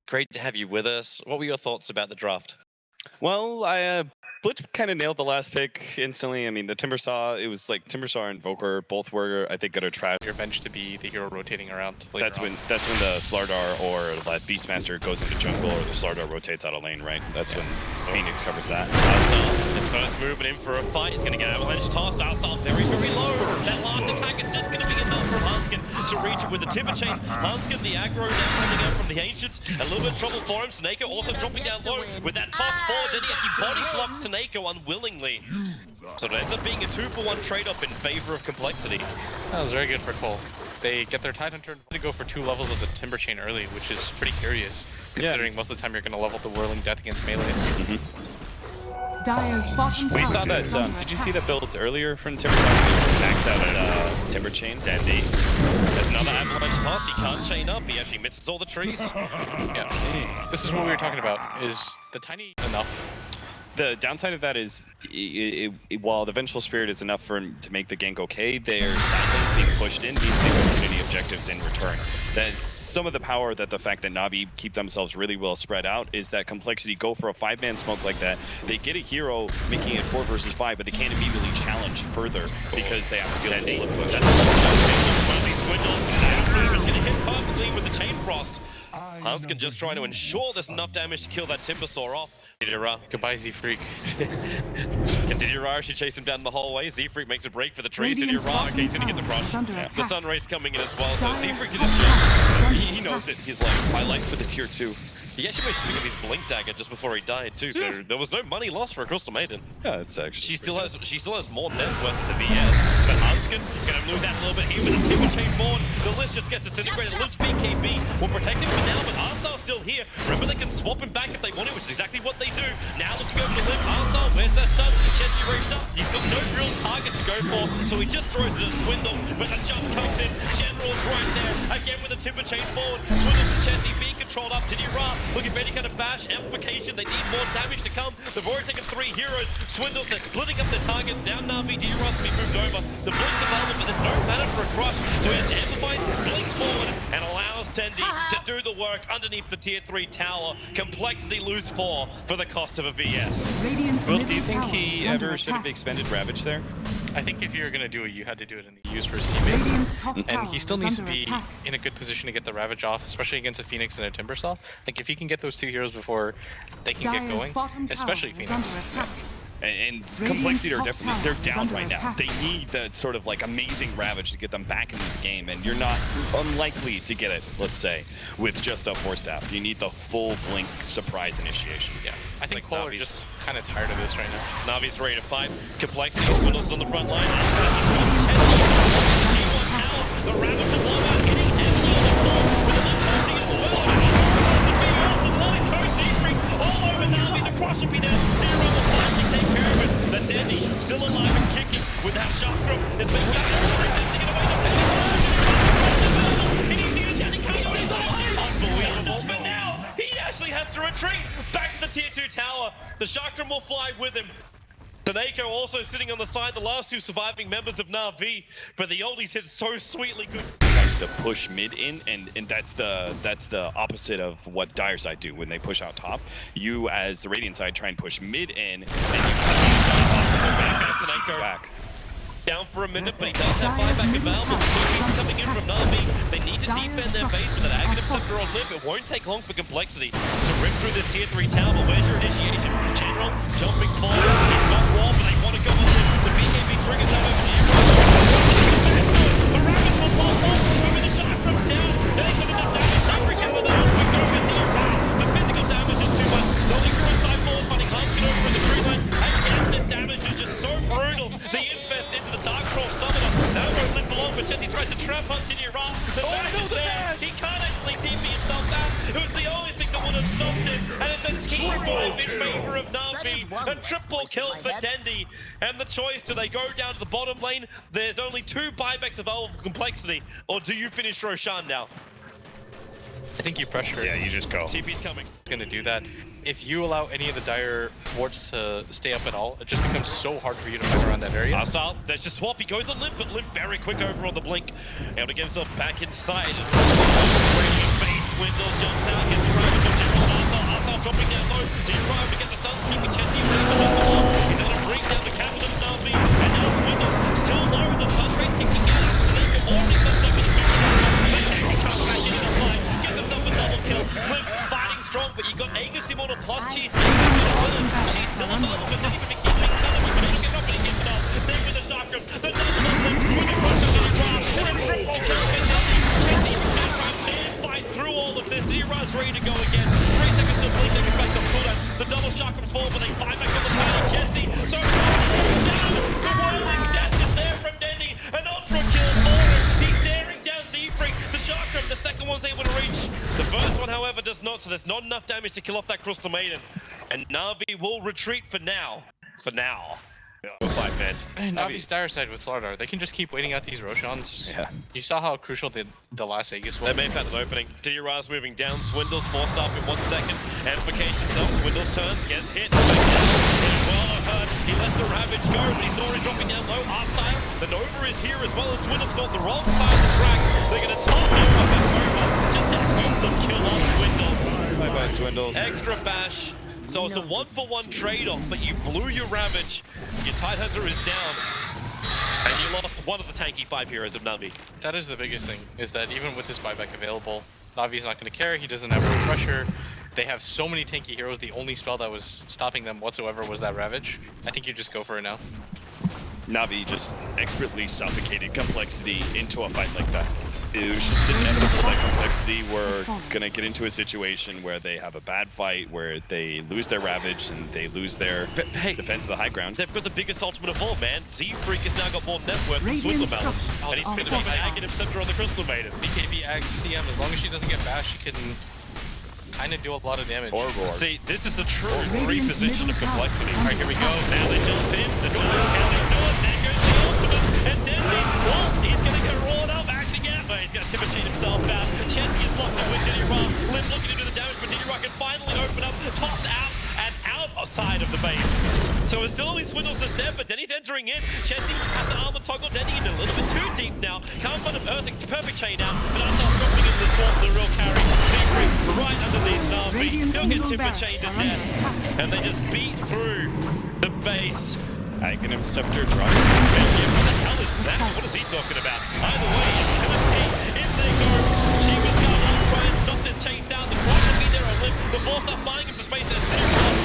Great to have you with us. What were your thoughts about the draft? Well, Blitz kind of nailed the last pick instantly. I mean, the Timbersaw, it was like Timbersaw and Voker both were, I think, going to try Your bench to be the hero rotating around. That's when the Slardar or the Beastmaster goes into jungle, or the Slardar rotates out of lane, right? That's when Phoenix covers that. Arstal, his first movement in for a fight. He's going to get avalanche tossed. Arstal very, very low. That last attack is just going to be enough for Hanskin to reach it with the Timber Chain. Hanskin, the aggro now coming out from the Ancients. A little bit of trouble for him. Snako also dropping down low with that toss forward. Then he actually body blocks Snako unwillingly. So it ends up being a 2-for-1 trade-off in favor of complexity. That was very good for COL. They get their Tidehunter to go for 2 levels of the Timber Chain early, which is pretty curious, considering most of the time you're going to level the Whirling Death against melees. Dire's bottom We saw that. Did you see that build earlier from Timbersaw? Maxed out at Timber Chain. Dendi. There's another avalanche toss. He can't chain up. He actually misses all the trees. Yeah, this is what we were talking about. Is the tiny enough? The downside of that is, while the Vengeful Spirit is enough for him to make the gank okay, their side lanes being pushed in means they don't get any objectives in return. That's some of the power that the fact that NaVi keep themselves really well spread out is that Complexity go for a 5-man smoke like that. They get a hero making it 4 versus 5, but they can't immediately challenge further because they have to deal with the split push. That's going to hit perfectly with the Chain Frost. Hanskin just trying to ensure there's enough damage to kill that Timbersaw off. Goodbye, Z-Freak. Can Didira actually chase him down the hallway? Z-Freak makes a break for the trees. Didira, okay, he's gonna get the front. The Sun Rays coming in as well, so Z-Freak did his job. He knows it. He's like, my life for the tier 2. He actually made speak of his blink dagger just before he died too, so there was no money lost for a Crystal Maiden. Yeah, it's actually. She still has more net worth than the VS. But Hanskin gonna lose that a little bit here with the Timber Chain forward. The list just gets disintegrated. Limp's BKB will protect him for now, but Arstal's still here. Remember, they can swap him back if they want to, which is exactly what they do. Now looking over to Limp. Arstal, where's that stun? Chesty raised up. He's got no real target to go for, so he just throws it at Swindle. But the jump comes in. General's right there. Again with the Timber Chain forward. Swindle and Chesty being controlled up. Didira looking for any kind of bash amplification. They need more damage to come. They've already taken 3 heroes. Swindles, they're splitting up their targets. Now NaVi, Didira's to be moved over. The Blink's available, but there's no mana for a crush. So he has to amplify, blinks forward, and allows Dendi to do the work underneath the tier 3 tower. Complexity lose 4 for the cost of a VS. Well, do you think he ever should have expended Ravage there? I think if you were going to do it, you had to do it in the use versus teammates. And he still needs to be in a good position to get the Ravage off, especially against a Phoenix and a Timbersaw. Like, if he can get those 2 heroes before they can get going, especially Phoenix. And Complexity are definitely, they're down right now. They need that sort of like amazing Ravage to get them back into the game, and you're not unlikely to get it, let's say, with just a 4-staff. You need the full Blink surprise initiation. Yeah, I think COL are just kind of tired of this right now. NaVi's ready to fight. Complexity, Swindles on the front line. The Ravage of Blowout hitting and with the left in the world. All over NaVi, the crush will be down. Zero will finally take care of it. The Dendi still alive and kicking with that Chakram. It's been resisting it away to unbelievable, but now he actually has to retreat back to the tier 2 tower. The Chakram will fly with him. Snako also sitting on the side, the last 2 surviving members of NaVi, but the oldies hit so sweetly good. To push mid in, and that's the opposite of what Dire side do when they push out top. You, as the Radiant side, try and push mid in, and you cut Snako back. Down for a minute, but he does have buyback available. The coming in from NaVi. They need to defend their base with an Aghanim Scepter on Limp. It won't take long for Complexity to rip through this tier 3 tower, but where's your initiation? General jumping forward. He's got wall, but they want to go on Limp. The BKB triggers out over to you. The Ravage will fall off. Moving the Chakrams down. Then he's going to do damage. Suffering out of the house. We go with the physical damage is too much. The Linger on side forward, fighting Hanskin over in the tree line. And this damage is just so brutal. The Infest into the Dark Troll Summoner. Now we're limp along, but Jesse tries to trap Hunt in Iran. The bash is there. He can't actually TP himself out. It was the only thing that would have stopped it. And it's a team fight in favor of NaVi. A triple kill for Dendi. And the choice, do they go down to the bottom lane? There's only 2 buybacks available for Complexity. Or do you finish Roshan now? I think you pressure. Yeah, you just go. TP's coming. Going to do that. If you allow any of the Dire wards to stay up at all, it just becomes so hard for you to fight around that area. Hostile, there's just swap. He goes on Limp, but Limp very quick over on the Blink. Able to get himself back inside. Swindle jumps out, gets Arthur dropping down low. D-Ryan to get the stun streak and Chesty ready for the ball. He's going to bring down the captain of NaVi. And now it's Windows still low. The sun race kicking out. They can already come up in the Chesty comes back into the fight. Get themselves a double kill. Flip fighting strong, but you got Aegis Immortal plus Cheese. She's still above, but not even keeping Southern. But he'll get up and he gets it off. There with the Chakrams. The double with the cross of D-Ryan. And a triple kill against Chesty. Chesty fight through all of this. D-Ryan's ready to go again. 3 seconds to bleed. They can back the cooldown. The double Chakram fall, but they fight back on the fight. Chesty. So down. The whirling death is there from Dendi. An ultra kill for him. He's staring down D-Freak. The Chakram, the second one's able to reach. The first one, however, does not, so there's not enough damage to kill off that Crystal Maiden. And NaVi will retreat for now. For now. We'll fight, man. And NaVi's dire side with Slardar. They can just keep waiting out these Roshans. Yeah. You saw how crucial the last Aegis was. They may have found an opening. D-Raz moving down. Swindle's forced up in 1 second. Amplification up. Swindle's turns. Gets hit. Well hurt. He lets the Ravage go, but he's already dropping down low. Hostile. The Nova is here as well, and Swindle's got the wrong side of the track. They're going to top Nova back over. Just to help them kill off Swindles. Bye-bye, Swindles. Extra bash. So it's a 1-for-1 trade-off, but you blew your Ravage. Your Tidehunter is down. And you lost one of the tanky 5 heroes of NaVi. That is the biggest thing, is that even with his buyback available, NaVi's not going to care. He doesn't have any pressure. They have so many tanky heroes. The only spell that was stopping them whatsoever was that Ravage. I think you just go for it now. NaVi just expertly suffocated Complexity into a fight like that. It was just inevitable that Complexity were gonna get into a situation where they have a bad fight, where they lose their Ravage and they lose their defense of the high ground. They've got the biggest ultimate of all, man. Z-Freak has now got more net worth than Swindle balance. And he's going to be an Aghanim Scepter on the Crystal Maiden. BKB Ags CM, as long as she doesn't get bashed, she can kind of do a lot of damage. Or roar. See, this is the true reposition of Complexity. Alright, here we go. Now they jump in. The Giants can they do it? There goes the ultimate. And Dendi, well, he's going to get roared up. Acting out. But he's going to Timbersaw himself out. Chesky is blocked up with Diddy-Ra. Lim looking to do the damage, but Diddy-Ra can finally open up. Tossed out and outside of the base. So it's still only Swindles that's there, but Denny's entering in. Chesty has the armor toggle. Dendi in a little bit too deep now. Can't find an perfect chain out. But Arthur dropping in the swamp, the real carry. Z-Freak right underneath NaVi. He'll get Timbersaw to death. And they just beat through the base. Aghanim Scepter drops. What the hell is that? What is he talking about? Either way, it's gonna be if they go. She was gonna try and stop this chase down. The cross will be there on Lim. The Force up buying him to space as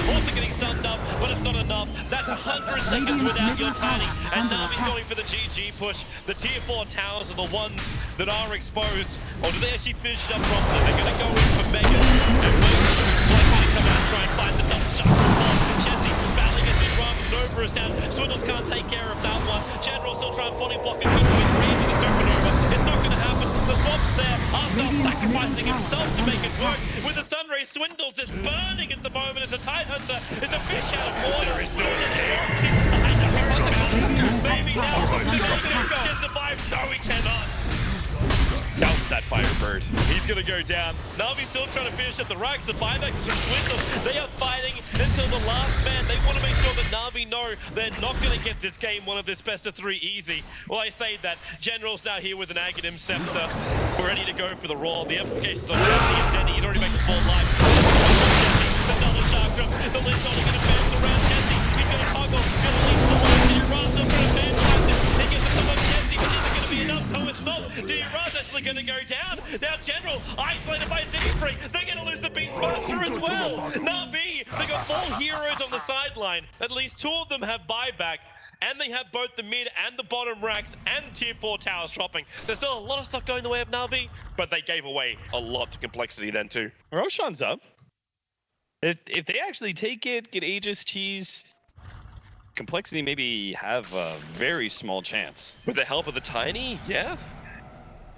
also getting stunned up, but it's not enough. That's 100 seconds without your timing. And NaVi's going for the GG push. The tier 4 towers are the ones that are exposed. Or do they actually finish it up properly? They're gonna go in for Mega. And Mega likely to come out and try and find the double shot. Chesty battling against his run. Nova is down. Swindles can't take care of that one. General still trying to body block and keep him into the supernova. It's not going to happen. The swamp's there. Arthur sacrificing himself to make it work. With the sun rays, Swindles is burning at the moment as the Tidehunter is a fish out of water. It's not maybe now. Can survive. No, he cannot. Douse that Firebird. He's gonna go down. NaVi's still trying to finish up the racks. The buybacks from Swindle. They are fighting until the last man. They want to make sure that NaVi know they're not gonna get this game one of this best of 3 easy. Well, I say that. General's now here with an Aghanim Scepter. We're ready to go for the roll. The implications on Chesty and Dendi. He's already made the full life. The double Chakram. The lid's only gonna bounce around Chesty. He's gonna toggle. Gonna leave the one. D-Raz up for a fan practice. He gets it to Chesty, but is it gonna be enough? No, it's not. D-Raz actually gonna go down. Now General, isolated by Z-Freak. They're gonna lose the Beastmaster as well. NaVi, they got 4 heroes on the sideline. At least 2 of them have buyback. And they have both the mid and the bottom racks and tier 4 towers dropping. There's still a lot of stuff going the way of NaVi, but they gave away a lot to Complexity then too. Roshan's up. If they actually take it, get Aegis Cheese, Complexity maybe have a very small chance. With the help of the Tiny, yeah.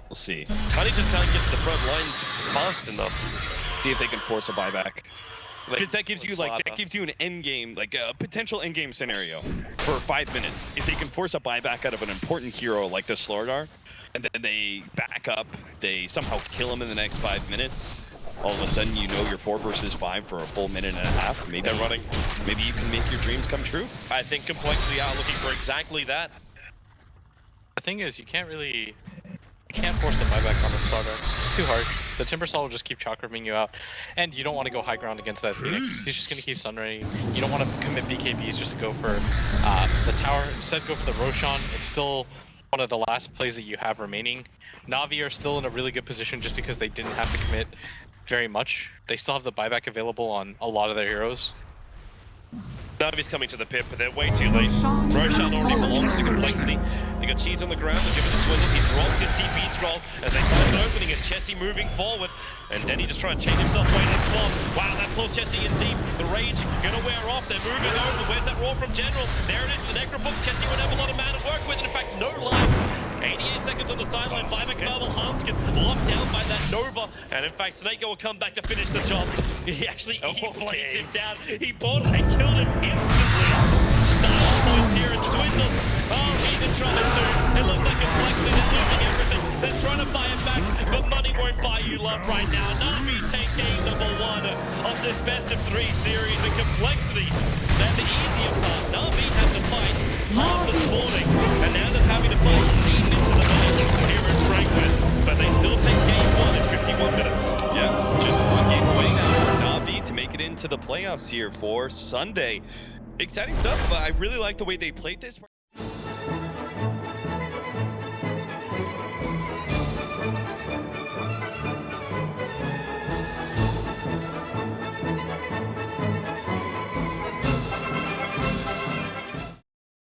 We'll see. Tiny just can't get to the front lines fast enough. See if they can force a buyback. Because that gives you an end game, like a potential end game scenario for 5 minutes. If they can force a buyback out of an important hero like the Slardar, and then they back up, they somehow kill him in the next 5 minutes. All of a sudden, you know you're 4 versus 5 for a full minute and a half. Maybe they're running. Maybe you can make your dreams come true. I think Complexity are looking for exactly that. The thing is, you can't force the buyback on the Slardar. It's too hard. The Timbersaw will just keep chakraming you out, and you don't want to go high ground against that Phoenix. He's just going to keep sunraying. You don't want to commit BKBs just to go for the tower. Instead, go for the Roshan. It's still one of the last plays that you have remaining. NaVi are still in a really good position just because they didn't have to commit very much. They still have the buyback available on a lot of their heroes. NaVi's coming to the pit, but they're way too late. Roshan already belongs to Complexity. They got cheese on the ground, they're giving it a swizzle. He drops his TP scroll as they find an opening as Chesty moving forward. And Dendi just trying to chain himself away to the claw. Wow, that pulls Chesty in deep. The rage gonna wear off. They're moving over. Where's that roar from General? There it is, the Necrobook. Chesty would have a lot of mana to work with, and in fact, no life. 88 seconds on the sideline. Buyback available. Hanskin locked down by that Nova. And in fact, Snake will come back to finish the job. He actually laid him down. He bought it and killed him instantly. Style points here and Twizzle. Oh, he's in trouble too. It looks like Complexity, they're losing everything. They're trying to buy it back, but money won't buy you love right now. NaVi take game number 1 of this best of 3 series, and Complexity, they're the easier part. NaVi had to fight hard this morning, and now they're having to fight deep into the night here in Frankfurt, but they still take game 1 in 51 minutes. Yeah, just one game away now for NaVi to make it into the playoffs here for Sunday. Exciting stuff, but I really like the way they played this.